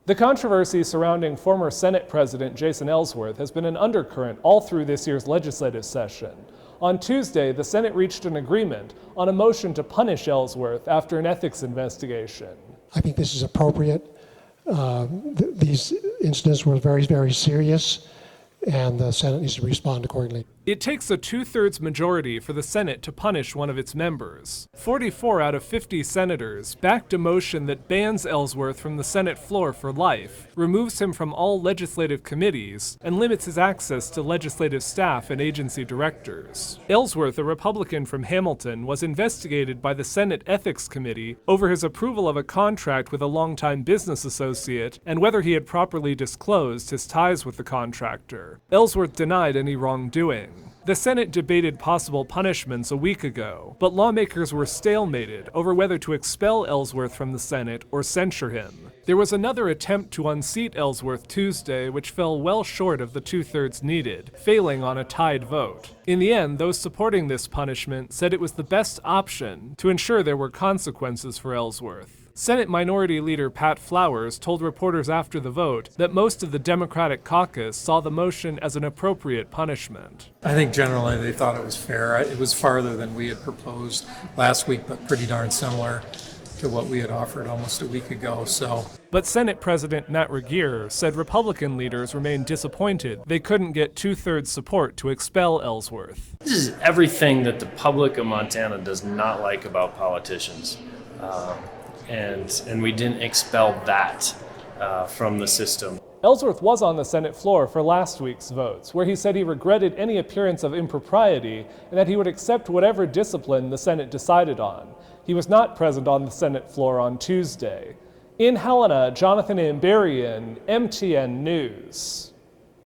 The controversy surrounding former Senate President Jason Ellsworth has been an undercurrent all through this year's legislative session. On Tuesday, the Senate reached an agreement on a motion to punish Ellsworth after an ethics investigation. I think this is appropriate. These incidents were very, very serious, and the Senate needs to respond accordingly. It takes a 2/3 majority for the Senate to punish one of its members. 44 out of 50 senators backed a motion that bans Ellsworth from the Senate floor for life, removes him from all legislative committees, and limits his access to legislative staff and agency directors. Ellsworth, a Republican from Hamilton, was investigated by the Senate Ethics Committee over his approval of a contract with a longtime business associate and whether he had properly disclosed his ties with the contractor. Ellsworth denied any wrongdoing. The Senate debated possible punishments a week ago, but lawmakers were stalemated over whether to expel Ellsworth from the Senate or censure him. There was another attempt to unseat Ellsworth Tuesday, which fell well short of the 2/3 needed, failing on a tied vote. In the end, those supporting this punishment said it was the best option to ensure there were consequences for Ellsworth. Senate Minority Leader Pat Flowers told reporters after the vote that most of the Democratic caucus saw the motion as an appropriate punishment. I think generally they thought it was fair. It was farther than we had proposed last week, but pretty darn similar to what we had offered almost a week ago. But Senate President Matt Regier said Republican leaders remained disappointed they couldn't get 2/3 support to expel Ellsworth. This is everything that the public of Montana does not like about politicians. And we didn't expel that from the system. Ellsworth was on the Senate floor for last week's votes, where he said he regretted any appearance of impropriety and that he would accept whatever discipline the Senate decided on. He was not present on the Senate floor on Tuesday. In Helena, Jonathan Amberian, MTN News.